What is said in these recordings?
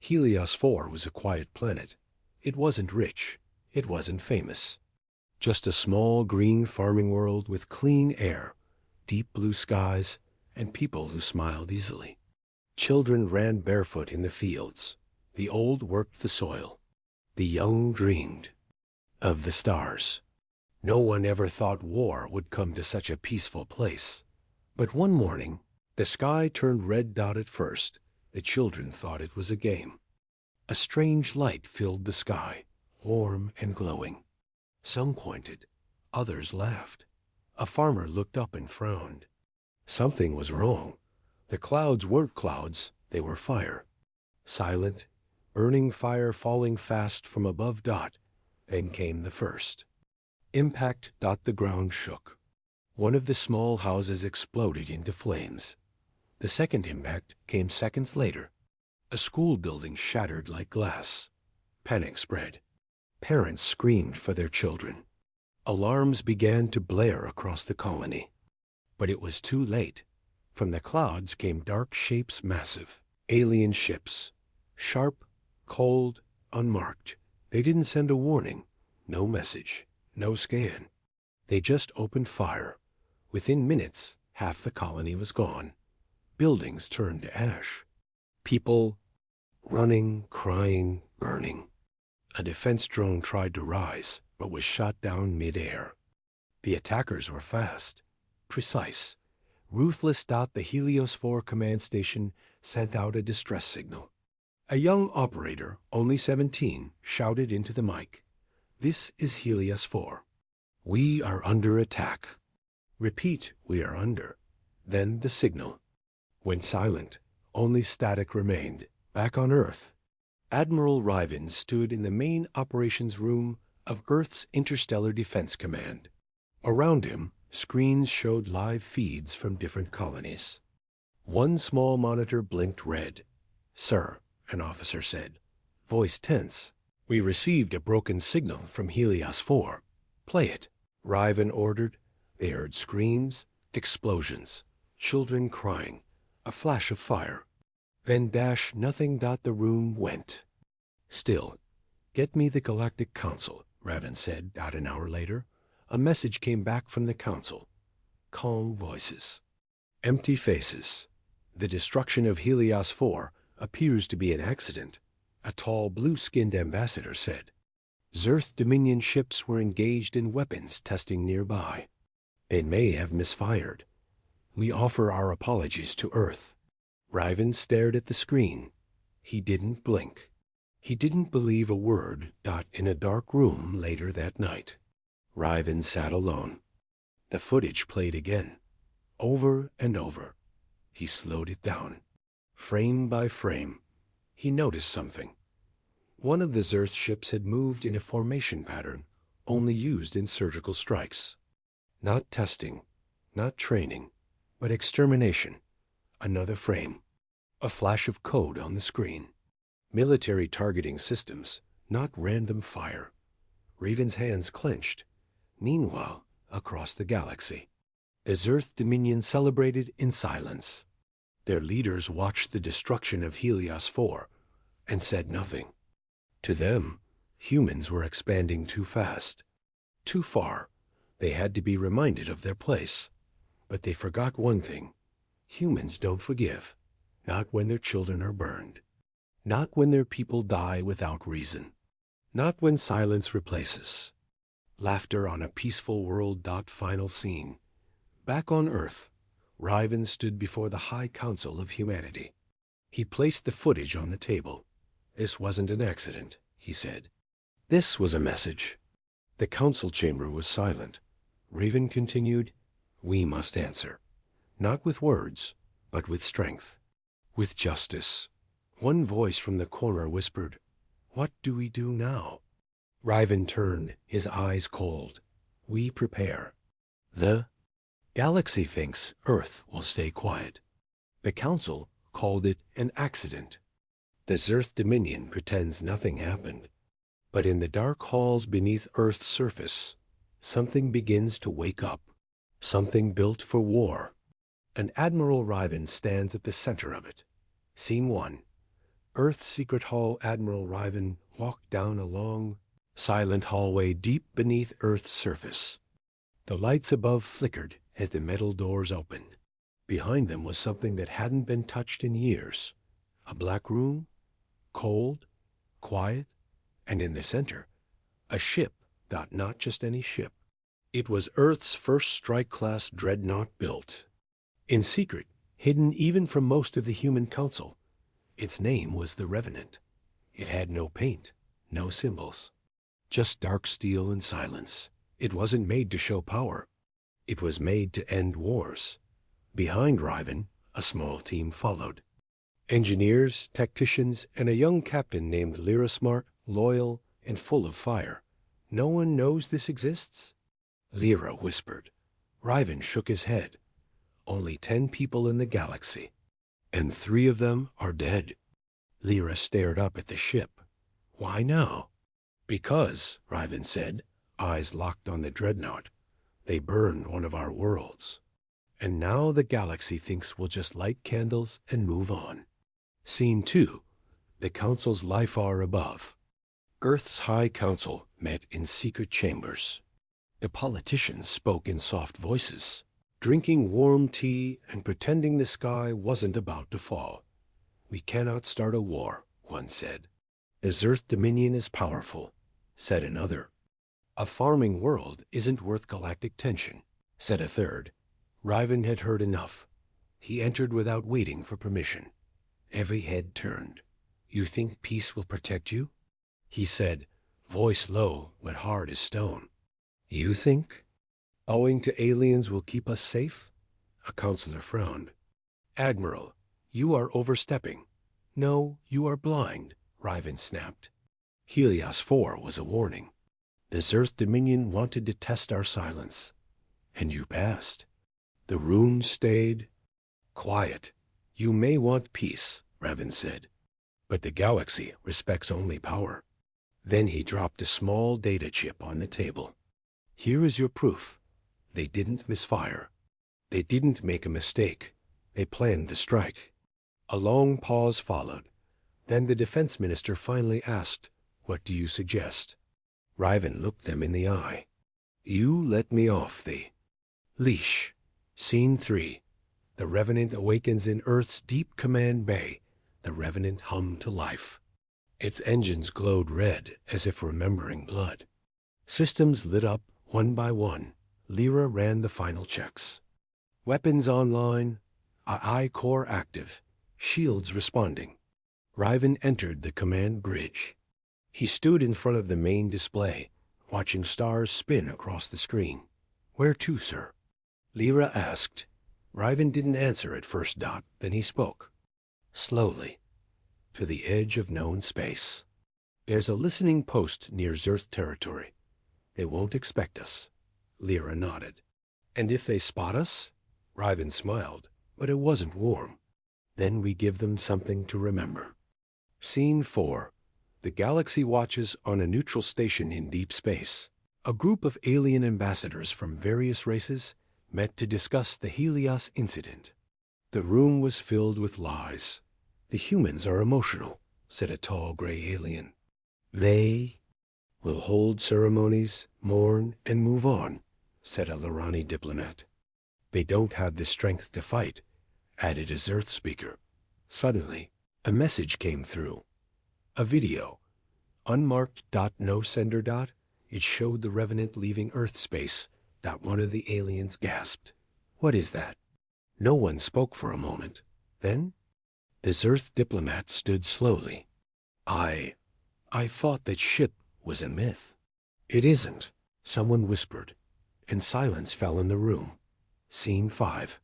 Helios 4 was a quiet planet. It wasn't rich. It wasn't famous. Just a small green farming world with clean air, deep blue skies, and people who smiled easily. Children ran barefoot in the fields. The old worked the soil. The young dreamed of the stars. No one ever thought war would come to such a peaceful place. But one morning, the sky turned red dot at first. The children thought it was a game. A strange light filled the sky, warm and glowing. Some pointed, others laughed. A farmer looked up and frowned. Something was wrong. The clouds weren't clouds, they were fire. Silent, burning fire falling fast from above dot. Then came the first. Impact. The ground shook. One of the small houses exploded into flames. The second impact came seconds later. A school building shattered like glass. Panic spread. Parents screamed for their children. Alarms began to blare across the colony. But it was too late. From the clouds came dark shapes massive. Alien ships. Sharp, cold, unmarked. They didn't send a warning. No message. No scan. They just opened fire. Within minutes, half the colony was gone. Buildings turned to ash. People running, crying, burning. A defense drone tried to rise, but was shot down mid-air. The attackers were fast, precise, ruthless. The Helios 4 command station sent out a distress signal. A young operator, only 17, shouted into the mic, "This is Helios 4. We are under attack." Repeat, "We are under." Then the signal. Went silent. Only static remained. Back on Earth, Admiral Riven stood in the main operations room of Earth's Interstellar Defense Command. Around him, screens showed live feeds from different colonies. One small monitor blinked red. "Sir," an officer said, voice tense, "we received a broken signal from Helios 4. Play it." Riven ordered. They heard screams, explosions, children crying, a flash of fire. Then nothing. The room went still. "Get me the Galactic Council," Raven said. An hour later, a message came back from the Council. Calm voices. Empty faces. "The destruction of Helios 4 appears to be an accident," a tall blue-skinned ambassador said. "Zerth Dominion ships were engaged in weapons testing nearby. They may have misfired. We offer our apologies to Earth." Riven stared at the screen. He didn't blink. He didn't believe a word. In a dark room later that night, Riven sat alone. The footage played again, over and over. He slowed it down. Frame by frame, he noticed something. One of the Zerth ships had moved in a formation pattern only used in surgical strikes. Not testing, not training, but extermination. Another frame. A flash of code on the screen. Military targeting systems, not random fire. Raven's hands clenched. Meanwhile, across the galaxy, the Zerth Dominion celebrated in silence. Their leaders watched the destruction of Helios 4 and said nothing. To them, humans were expanding too fast, too far. They had to be reminded of their place. But they forgot one thing. Humans don't forgive. Not when their children are burned. Not when their people die without reason. Not when silence replaces laughter on a peaceful world. Final scene. Back on Earth, Riven stood before the High Council of Humanity. He placed the footage on the table. "This wasn't an accident," he said. "This was a message." The council chamber was silent. Raven continued, "We must answer. Not with words, but with strength. With justice." One voice from the corner whispered, "What do we do now?" Riven turned, his eyes cold. "We prepare. The galaxy thinks Earth will stay quiet. The council called it an accident. The Zerth Dominion pretends nothing happened. But in the dark halls beneath Earth's surface, something begins to wake up. Something built for war. And Admiral Riven stands at the center of it. Scene 1. Earth's secret hall Admiral Riven walked down a long, silent hallway deep beneath Earth's surface. The lights above flickered as the metal doors opened. Behind them was something that hadn't been touched in years. A black room, cold, quiet, and in the center, a ship, not just any ship. It was Earth's first strike-class dreadnought built. In secret, hidden even from most of the human council, its name was the Revenant. It had no paint, no symbols, just dark steel and silence. It wasn't made to show power. It was made to end wars. Behind Riven, a small team followed. Engineers, tacticians, and a young captain named Lyra, smart, loyal, and full of fire. No one knows this exists? Lyra whispered. Riven shook his head. Only 10 people in the galaxy, and 3 of them are dead. Lyra stared up at the ship. Why now? Because, Riven said, eyes locked on the dreadnought, they burned one of our worlds. And now the galaxy thinks we'll just light candles and move on. Scene 2. The Council's Lifar above. Earth's High Council met in secret chambers. The politicians spoke in soft voices, drinking warm tea and pretending the sky wasn't about to fall. We cannot start a war, one said. The Earth Dominion is powerful, said another. A farming world isn't worth galactic tension, said a third. Riven had heard enough. He entered without waiting for permission. Every head turned. You think peace will protect you? He said, voice low but hard as stone. You think? Owing to aliens will keep us safe? A counselor frowned. Admiral, you are overstepping. No, you are blind, Riven snapped. Helios 4 was a warning. This Earth Dominion wanted to test our silence. And you passed. The room stayed quiet. You may want peace, Riven said, but the galaxy respects only power. Then he dropped a small data chip on the table. Here is your proof. They didn't misfire. They didn't make a mistake. They planned the strike. A long pause followed. Then the defense minister finally asked, what do you suggest? Riven looked them in the eye. You let me off the leash. Scene 3. The Revenant awakens in Earth's deep command bay. The Revenant hummed to life. Its engines glowed red as if remembering blood. Systems lit up one by one. Lyra ran the final checks. Weapons online, AI core active, shields responding. Riven entered the command bridge. He stood in front of the main display, watching stars spin across the screen. Where to, sir? Lyra asked. Riven didn't answer at first. Then he spoke. Slowly. To the edge of known space. There's a listening post near Zerth territory. They won't expect us. Lyra nodded. And if they spot us? Riven smiled, but it wasn't warm. Then we give them something to remember. Scene 4. The galaxy watches on a neutral station in deep space. A group of alien ambassadors from various races met to discuss the Helios incident. The room was filled with lies. The humans are emotional, said a tall gray alien. They will hold ceremonies, mourn, and move on, said a Lorani diplomat. They don't have the strength to fight, added a Earth speaker. Suddenly, a message came through. A video. Unmarked. No sender. It showed the Revenant leaving Earth space. One of the aliens gasped. What is that? No one spoke for a moment. Then, this Earth diplomat stood slowly. I thought that ship was a myth. It isn't, someone whispered, and silence fell in the room. Scene 5.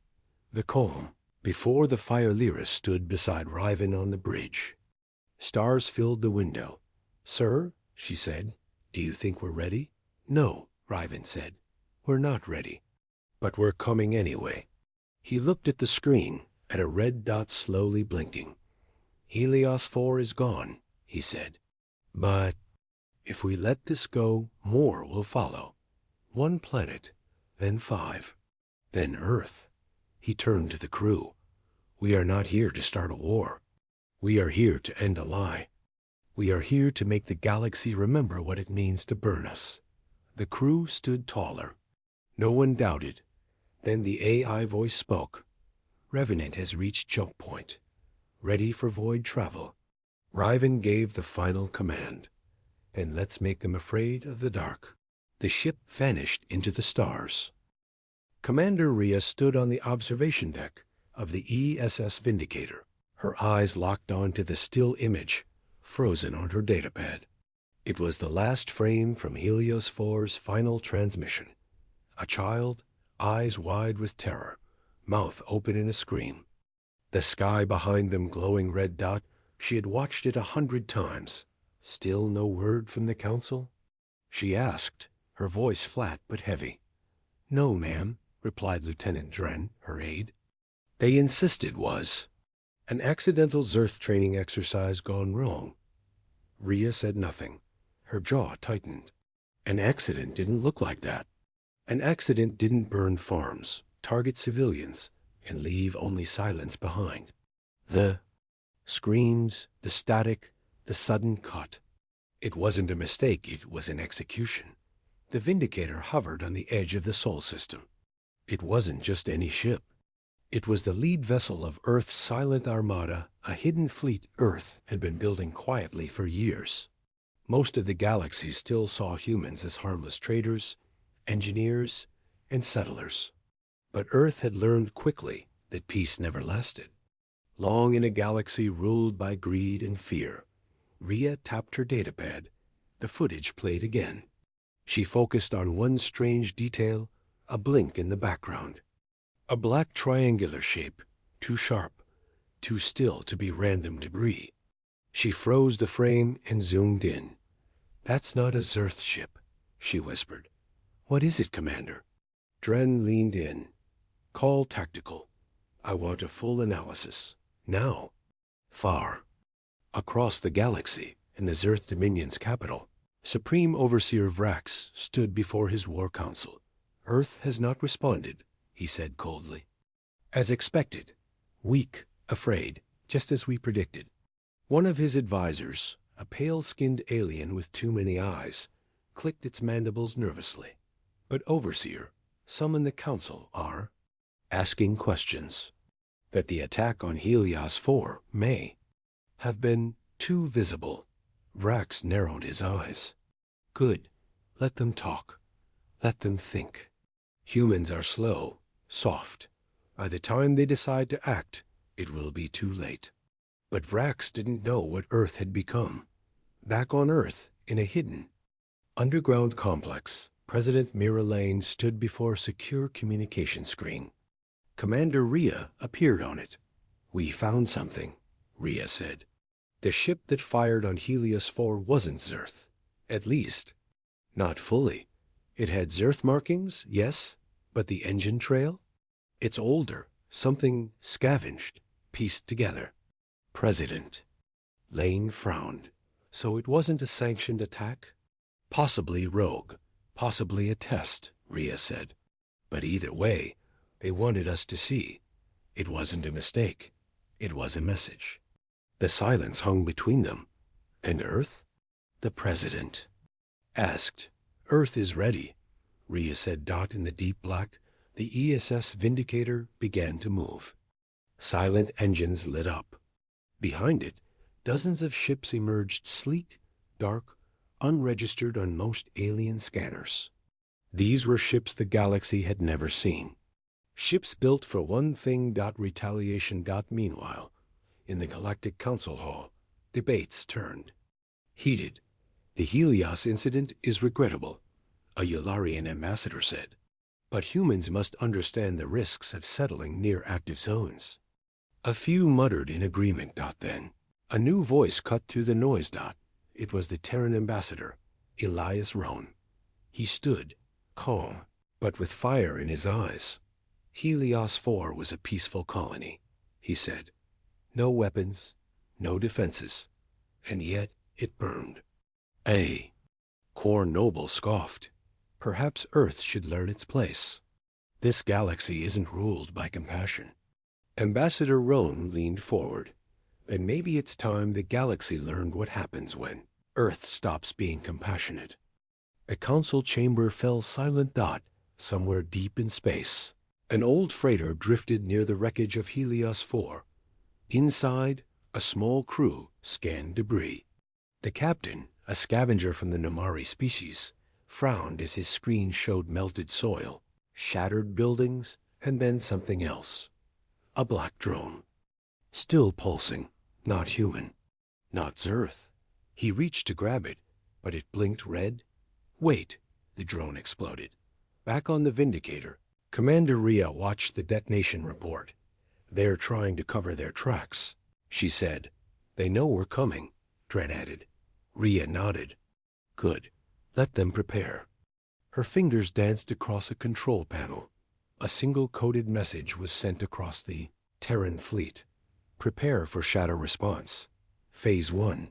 The calm. Before the fire, Lyra stood beside Riven on the bridge. Stars filled the window. Sir, she said, do you think we're ready? No, Riven said. We're not ready. But we're coming anyway. He looked at the screen, at a red dot slowly blinking. Helios 4 is gone, he said. But if we let this go, more will follow. 1 planet, then 5, then Earth. He turned to the crew. We are not here to start a war. We are here to end a lie. We are here to make the galaxy remember what it means to burn us. The crew stood taller. No one doubted. Then the AI voice spoke. Revenant has reached choke point. Ready for void travel. Riven gave the final command. And let's make them afraid of the dark. The ship vanished into the stars. Commander Rhea stood on the observation deck of the ESS Vindicator, her eyes locked onto the still image, frozen on her datapad. It was the last frame from Helios 4's final transmission. A child, eyes wide with terror, mouth open in a scream. The sky behind them glowing red dot, she had watched it 100 times. Still no word from the council? She asked, her voice flat but heavy. "No, ma'am," replied Lieutenant Dren, her aide. They insisted was an accidental Zerth training exercise gone wrong. Rhea said nothing. Her jaw tightened. An accident didn't look like that. An accident didn't burn farms, target civilians, and leave only silence behind. The screams, the static, the sudden cut. It wasn't a mistake, it was an execution. The Vindicator hovered on the edge of the Sol system. It wasn't just any ship. It was the lead vessel of Earth's silent armada, a hidden fleet Earth had been building quietly for years. Most of the galaxy still saw humans as harmless traders, engineers, and settlers. But Earth had learned quickly that peace never lasted. Long in a galaxy ruled by greed and fear, Rhea tapped her datapad. The footage played again. She focused on one strange detail, a blink in the background. A black triangular shape, too sharp, too still to be random debris. She froze the frame and zoomed in. "That's not a Zerth ship," she whispered. "What is it, Commander?" Dren leaned in. "Call tactical. I want a full analysis. Now." Far across the galaxy, in the Zerth Dominion's capital, Supreme Overseer Vrax stood before his war council. "Earth has not responded," he said coldly. "As expected. Weak, afraid, just as we predicted." One of his advisors, a pale-skinned alien with too many eyes, clicked its mandibles nervously. "But Overseer, some in the council are asking questions. That the attack on Helios 4 may have been too visible." Vrax narrowed his eyes. "Good. Let them talk. Let them think. Humans are slow, soft. By the time they decide to act, it will be too late." But Vrax didn't know what Earth had become. Back on Earth, in a hidden underground complex, President Mira Lane stood before a secure communication screen. Commander Rhea appeared on it. "We found something," Rhea said. "The ship that fired on Helios 4 wasn't Zerth. At least, not fully. It had Zerth markings, yes, but the engine trail? It's older, something scavenged, pieced together." "President." Lane frowned. "So it wasn't a sanctioned attack?" "Possibly rogue, possibly a test," Rhea said. "But either way, they wanted us to see. It wasn't a mistake. It was a message." The silence hung between them. "And Earth?" The President asked. "Earth is ready," Rhea said. Dot in the deep black. The ESS Vindicator began to move. Silent engines lit up. Behind it, dozens of ships emerged, sleek, dark, unregistered on most alien scanners. These were ships the galaxy had never seen. Ships built for one thing. Retaliation. Meanwhile, in the Galactic Council Hall, debates turned. Heated. "The Helios incident is regrettable," a Yularian ambassador said. "But humans must understand the risks of settling near active zones." A few muttered in agreement. Then a new voice cut through the noise. It was the Terran ambassador, Elias Roan. He stood, calm, but with fire in his eyes. "Helios 4 was a peaceful colony," he said. "No weapons, no defenses, and yet it burned." Core Noble scoffed. "Perhaps Earth should learn its place. This galaxy isn't ruled by compassion." Ambassador Roan leaned forward. Then maybe it's time the galaxy learned what happens when Earth stops being compassionate. A council chamber fell silent somewhere deep in space. An old freighter drifted near the wreckage of Helios 4. Inside, a small crew scanned debris. The captain, a scavenger from the Nomari species, frowned as his screen showed melted soil, shattered buildings, and then something else. A black drone. Still pulsing, not human. Not Zerth. He reached to grab it, but it blinked red. Wait, the drone exploded. Back on the Vindicator, Commander Rhea watched the detonation report. They're trying to cover their tracks, she said. They know we're coming, Dren added. Rhea nodded. Good. Let them prepare. Her fingers danced across a control panel. A single coded message was sent across the Terran fleet. Prepare for shatter response. Phase 1.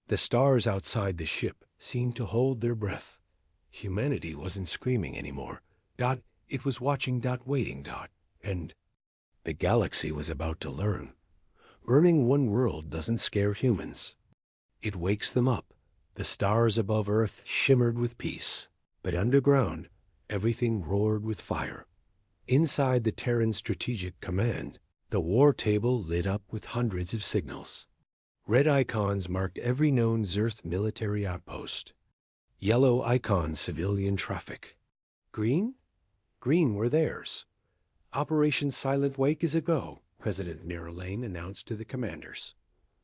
The stars outside the ship seemed to hold their breath. Humanity wasn't screaming anymore. It was watching. Waiting. And the galaxy was about to learn. Burning one world doesn't scare humans. It wakes them up. The stars above Earth shimmered with peace, but underground, everything roared with fire. Inside the Terran Strategic Command, the war table lit up with hundreds of signals. Red icons marked every known Zerth military outpost. Yellow icons civilian traffic. Green? Green were theirs. Operation Silent Wake is a go, President Nerylane announced to the commanders.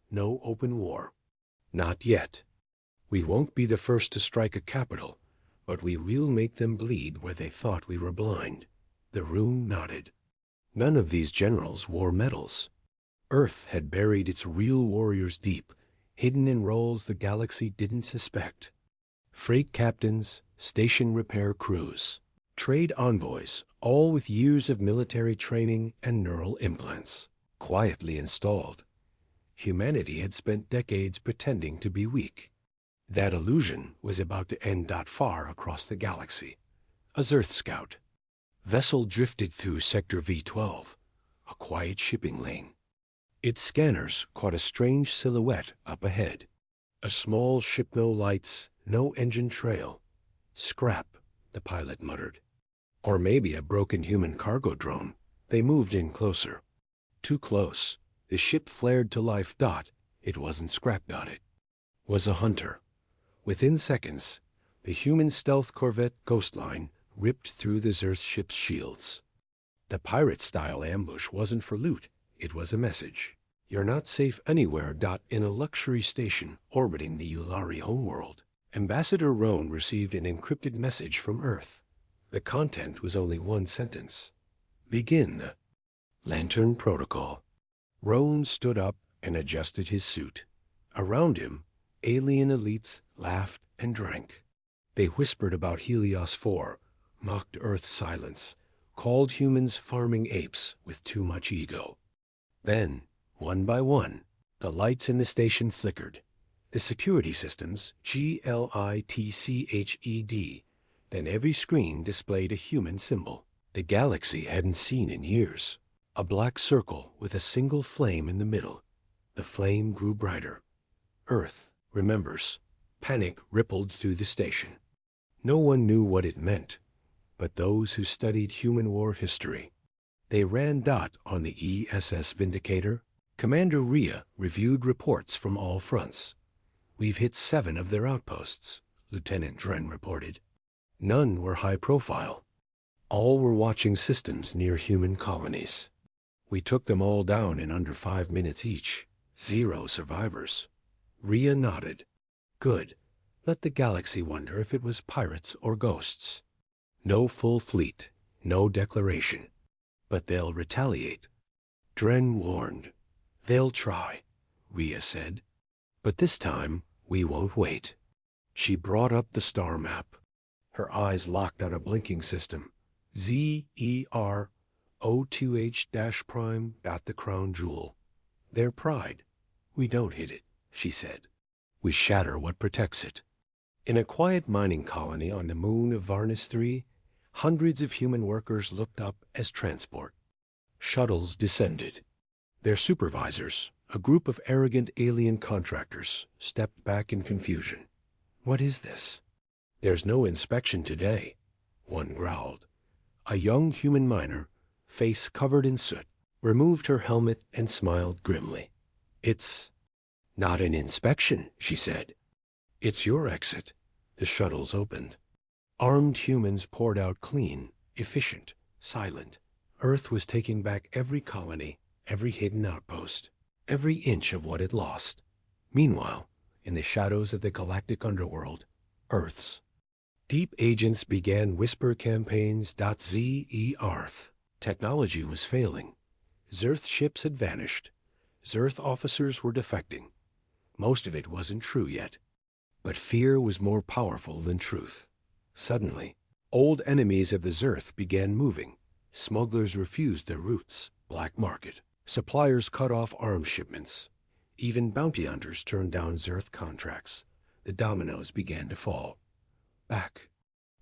No open war. Not yet. We won't be the first to strike a capital, but we will make them bleed where they thought we were blind. The rune nodded. None of these generals wore medals. Earth had buried its real warriors deep, hidden in roles the galaxy didn't suspect. Freight captains, station repair crews, trade envoys, all with years of military training and neural implants, quietly installed. Humanity had spent decades pretending to be weak. That illusion was about to end. Far across the galaxy. A Zerth scout. Vessel drifted through Sector V12, a quiet shipping lane. Its scanners caught a strange silhouette up ahead. A small ship, no lights, no engine trail. Scrap, the pilot muttered. Or maybe a broken human cargo drone. They moved in closer. Too close. The ship flared to life. It wasn't scrap. It was a hunter. Within seconds, the human stealth corvette Ghostline ripped through the Zerth ship's shields. The pirate-style ambush wasn't for loot. It was a message. You're not safe anywhere. In a luxury station orbiting the Yulari homeworld, Ambassador Roan received an encrypted message from Earth. The content was only one sentence. Begin the Lantern Protocol. Roan stood up and adjusted his suit. Around him, alien elites laughed and drank. They whispered about Helios 4, mocked Earth's silence, called humans farming apes with too much ego. Then, one by one, the lights in the station flickered. The security systems, GLITCHED. Then every screen displayed a human symbol. The galaxy hadn't seen in years. A black circle with a single flame in the middle. The flame grew brighter. Earth remembers. Panic rippled through the station. No one knew what it meant, but those who studied human war history. They ran on the ESS Vindicator. Commander Rhea reviewed reports from all fronts. We've hit 7 of their outposts, Lieutenant Dren reported. None were high profile. All were watching systems near human colonies. We took them all down in under 5 minutes each. 0 survivors. Rhea nodded. Good. Let the galaxy wonder if it was pirates or ghosts. No full fleet, no declaration. But they'll retaliate. Dren warned. They'll try, Rhea said. But this time, we won't wait. She brought up the star map. Her eyes locked on a blinking system. ZER O2H-prime. The crown jewel. Their pride. We don't hit it, she said. We shatter what protects it. In a quiet mining colony on the moon of Varnus 3, hundreds of human workers looked up as transport. Shuttles descended. Their supervisors, A group of arrogant alien contractors stepped back in confusion. "What is this?" "There's no inspection today," one growled. A young human miner, face covered in soot, removed her helmet and smiled grimly. "It's not an inspection," she said. "It's your exit." The shuttles opened. Armed humans poured out clean, efficient, silent. Earth was taking back every colony, every hidden outpost, every inch of what it lost. Meanwhile, in the shadows of the galactic underworld, Earth's deep agents began whisper campaigns. Zerth. Technology was failing. Zerth ships had vanished. Zerth officers were defecting. Most of it wasn't true yet. But fear was more powerful than truth. Suddenly, old enemies of the Zerth began moving. Smugglers refused their routes. Black market. Suppliers cut off arms shipments. Even bounty hunters turned down Zerth contracts. The dominoes began to fall. Back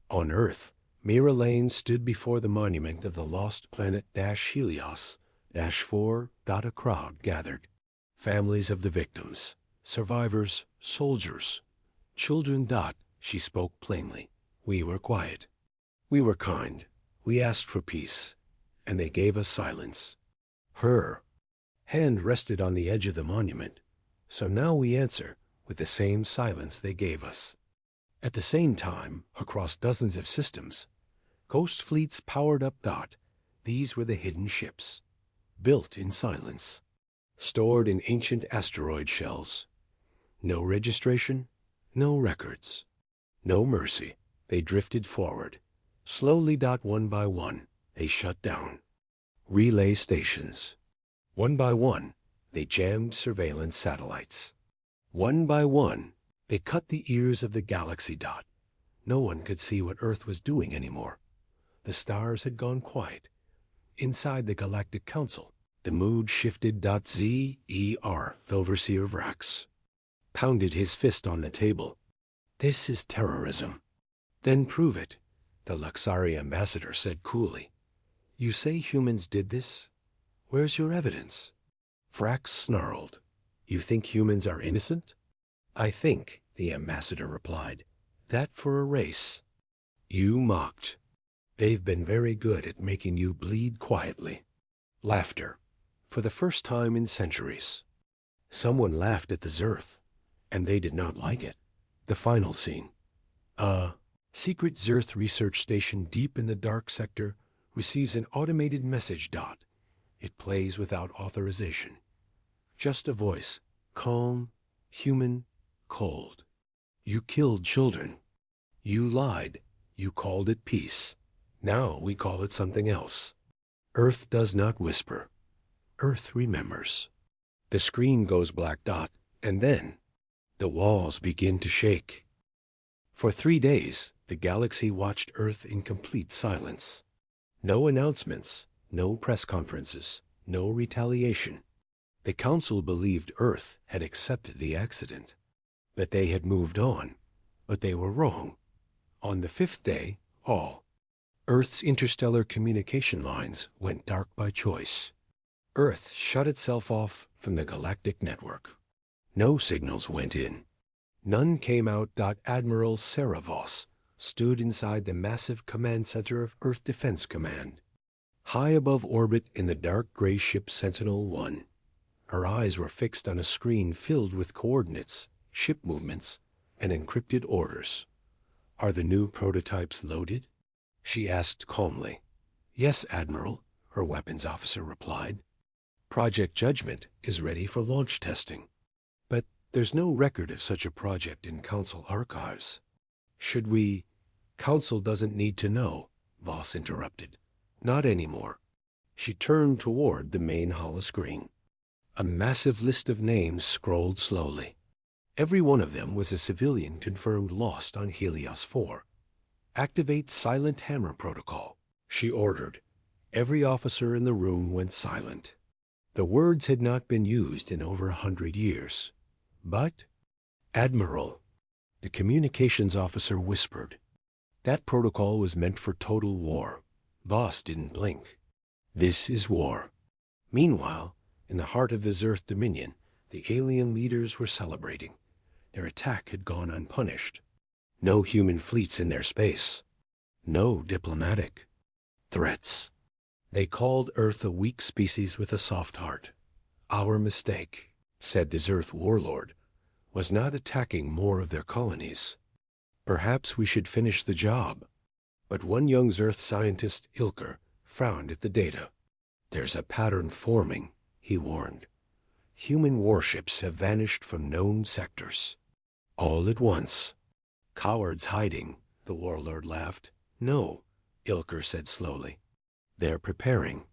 on Earth, Mira Lane stood before the monument of the lost planet Helios. 4. A crowd gathered. Families of the victims. Survivors. Soldiers. Children. She spoke plainly. We were quiet. We were kind. We asked for peace. And they gave us silence. Her hand rested on the edge of the monument. So now we answer with the same silence they gave us. At the same time, across dozens of systems, ghost fleets powered up. These were the hidden ships, built in silence, stored in ancient asteroid shells. No registration, no records, no mercy. They drifted forward. Slowly. One by one, they shut down relay stations. One by one, they jammed surveillance satellites. One by one, they cut the ears of the galaxy. No one could see what Earth was doing anymore. The stars had gone quiet. Inside the Galactic Council, the mood shifted. Zer, the overseer Vrax, pounded his fist on the table. This is terrorism. Then prove it, the Luxari ambassador said coolly. You say humans did this? Where's your evidence? Vrax snarled. You think humans are innocent? I think, the ambassador replied, that for a race. You mocked. They've been very good at making you bleed quietly. Laughter, for the first time in centuries. Someone laughed at the Zerth, and they did not like it. The final scene. A secret Zerth research station deep in the dark sector receives an automated message. It plays without authorization. Just a voice, calm, human, cold. You killed children. You lied. You called it peace. Now we call it something else. Earth does not whisper. Earth remembers. The screen goes black. And then the walls begin to shake. For 3 days, the galaxy watched Earth in complete silence. No announcements, no press conferences, no retaliation. The Council believed Earth had accepted the accident, that they had moved on, but they were wrong. On the 5th day, all Earth's interstellar communication lines went dark by choice. Earth shut itself off from the galactic network. No signals went in. None came out. Admiral Sarah Voss stood inside the massive command center of Earth Defense Command, high above orbit in the dark gray ship Sentinel-1. Her eyes were fixed on a screen filled with coordinates, ship movements, and encrypted orders. Are the new prototypes loaded? She asked calmly. Yes, Admiral, her weapons officer replied. Project Judgment is ready for launch testing. But there's no record of such a project in Council archives. Should we? Council doesn't need to know, Voss interrupted. Not anymore. She turned toward the main holoscreen. A massive list of names scrolled slowly. Every one of them was a civilian confirmed lost on Helios 4. Activate Silent Hammer Protocol, she ordered. Every officer in the room went silent. The words had not been used in over 100 years. But, Admiral, the communications officer whispered. That protocol was meant for total war. Voss didn't blink. This is war. Meanwhile, in the heart of the Zerth Dominion, The alien leaders were celebrating. Their attack had gone unpunished. No human fleets in their space. No diplomatic threats. They called Earth a weak species with a soft heart. Our mistake, said the Zerth warlord, was not attacking more of their colonies. Perhaps we should finish the job. But one young Zerth scientist, Ilker, frowned at the data. There's a pattern forming, he warned. Human warships have vanished from known sectors. All at once. Cowards hiding, the warlord laughed. No, Ilker said slowly. They're preparing.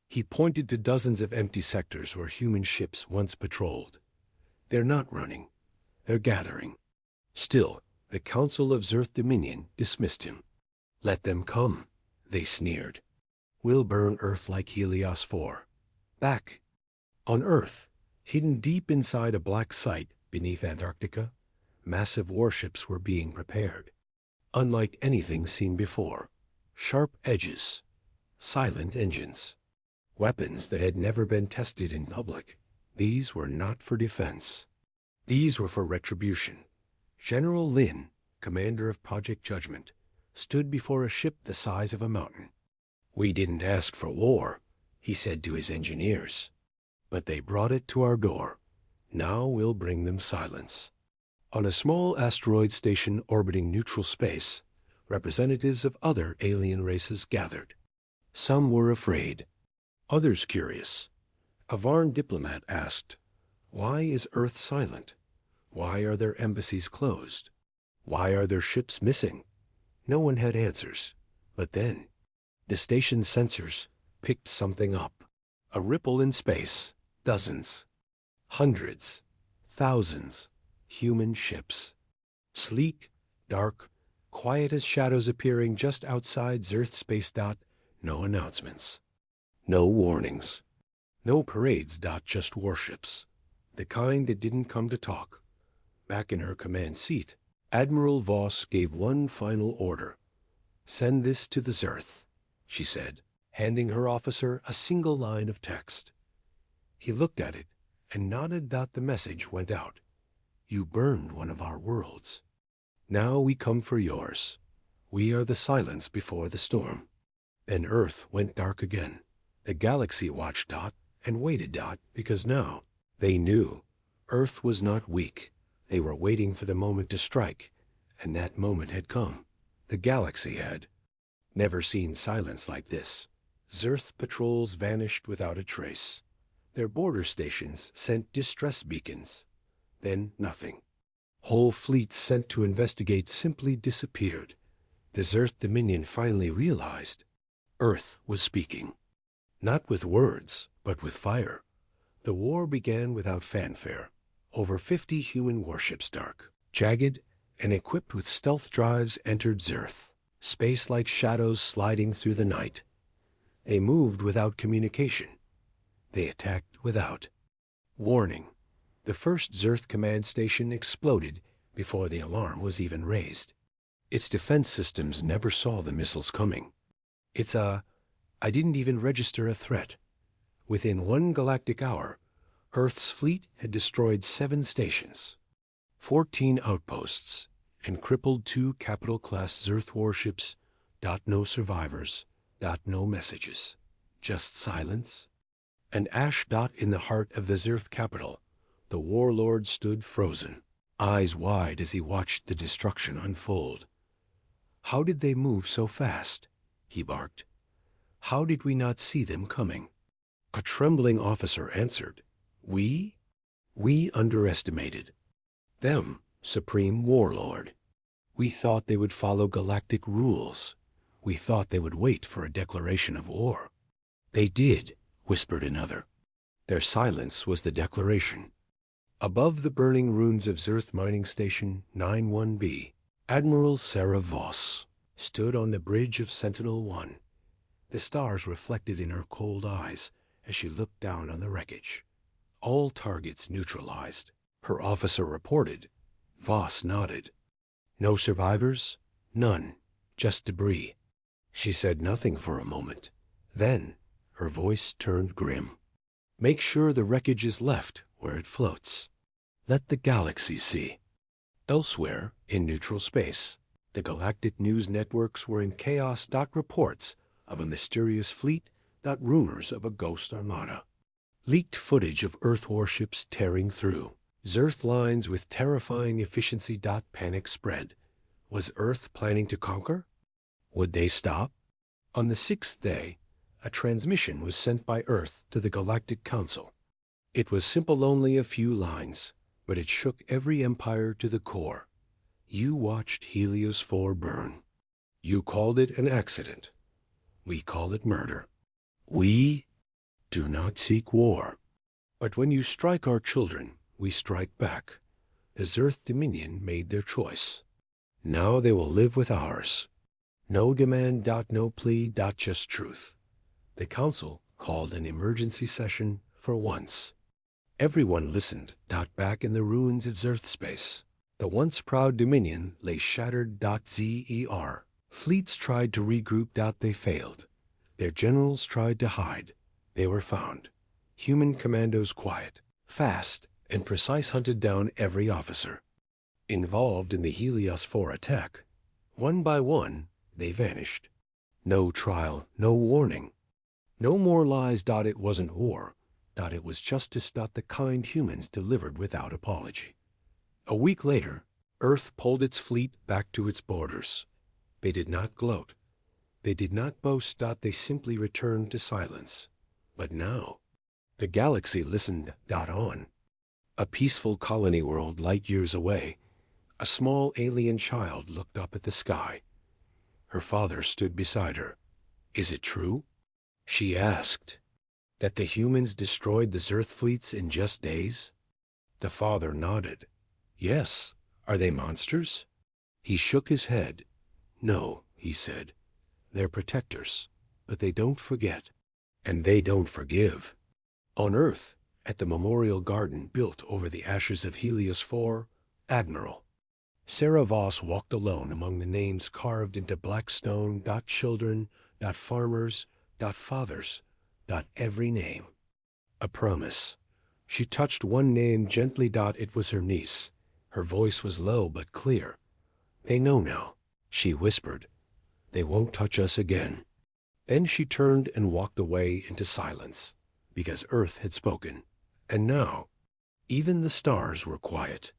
He pointed to dozens of empty sectors where human ships once patrolled. They're not running. They're gathering. Still, the Council of Zerth Dominion dismissed him. Let them come, they sneered. We'll burn Earth like Helios 4. Back. On Earth, hidden deep inside a black site beneath Antarctica, massive warships were being prepared. Unlike anything seen before. Sharp edges. Silent engines. Weapons that had never been tested in public. These were not for defense. These were for retribution. General Lin, commander of Project Judgment, stood before a ship the size of a mountain. We didn't ask for war, he said to his engineers. But they brought it to our door. Now we'll bring them silence. On a small asteroid station orbiting neutral space, representatives of other alien races gathered. Some were afraid, others curious. A Varn diplomat asked, "Why is Earth silent? Why are their embassies closed? Why are their ships missing?" No one had answers. But then, the station's sensors picked something up. A ripple in space. Dozens. Hundreds. Thousands. Human ships. Sleek, dark, quiet as shadows appearing just outside Zerth space. No announcements. No warnings. No parades. Just warships. The kind that didn't come to talk. Back in her command seat, Admiral Voss gave one final order. "Send this to the Zerth," she said, handing her officer a single line of text. He looked at it and nodded. The message went out. "You burned one of our worlds. Now we come for yours. We are the silence before the storm." Then Earth went dark again. The galaxy watched and waited because now they knew Earth was not weak. They were waiting for the moment to strike, and that moment had come. The galaxy had never seen silence like this. Zerth patrols vanished without a trace. Their border stations sent distress beacons. Then nothing. Whole fleets sent to investigate simply disappeared. The Zerth Dominion finally realized Earth was speaking. Not with words, but with fire. The war began without fanfare. Over 50 human warships, dark, jagged, and equipped with stealth drives, entered Zerth. Space like shadows sliding through the night. They moved without communication. They attacked without warning. The first Zerth command station exploded before the alarm was even raised. Its defense systems never saw the missiles coming. I didn't even register a threat. Within 1 galactic hour, Earth's fleet had destroyed 7 stations, 14 outposts, and crippled 2 capital-class Zerth warships. No survivors. No messages. Just silence. An ash dot in the heart of the Zerth capital. The warlord stood frozen, eyes wide as he watched the destruction unfold. "How did they move so fast?" he barked. "How did we not see them coming?" A trembling officer answered, We underestimated them, Supreme Warlord. We thought they would follow galactic rules. We thought they would wait for a declaration of war." "They did," whispered another. Their silence was the declaration. Above the burning ruins of Zerth Mining Station 91B, Admiral Sarah Voss stood on the bridge of Sentinel-1. The stars reflected in her cold eyes as she looked down on the wreckage. All targets neutralized, her officer reported. Voss nodded. "No survivors? None. Just debris." She said nothing for a moment. Then her voice turned grim. Make sure the wreckage is left where it floats. Let the galaxy see. Elsewhere, in neutral space, the galactic news networks were in chaos. Reports of a mysterious fleet. Rumors of a ghost armada. Leaked footage of Earth warships tearing through Zerth lines with terrifying efficiency. Panic spread. Was Earth planning to conquer? Would they stop? On the sixth day, a transmission was sent by Earth to the Galactic Council. It was simple, only a few lines, but it shook every empire to the core. You watched Helios 4 burn. You called it an accident. We call it murder. We do not seek war. But when you strike our children, we strike back. The Zerth Dominion made their choice. Now they will live with ours. No demand. No plea. Just truth. The council called an emergency session for once. Everyone listened. Back in the ruins of Zerth space, the once proud Dominion lay shattered. Zer. Fleets tried to regroup. They failed. Their generals tried to hide. They were found. Human commandos quiet, fast, and precise hunted down every officer involved in the Helios 4 attack. One by one, they vanished. No trial, no warning. No more lies. It wasn't war. It was justice. The kind humans delivered without apology. A week later, Earth pulled its fleet back to its borders. They did not gloat. They did not boast. They simply returned to silence. But now, the galaxy listened. On. A peaceful colony world light years away, a small alien child looked up at the sky. Her father stood beside her. Is it true? She asked. That the humans destroyed the Zerth fleets in just days? The father nodded. Yes. Are they monsters? He shook his head. No, he said. They're protectors, but they don't forget. And they don't forgive. On Earth, at the memorial garden built over the ashes of Helios 4, Admiral Sarah Voss walked alone among the names carved into black stone. Children. Farmers. Fathers. Every name. A promise. She touched one name gently. It was her niece. Her voice was low but clear. They know now, she whispered. They won't touch us again. Then she turned and walked away into silence, because Earth had spoken. And now, even the stars were quiet.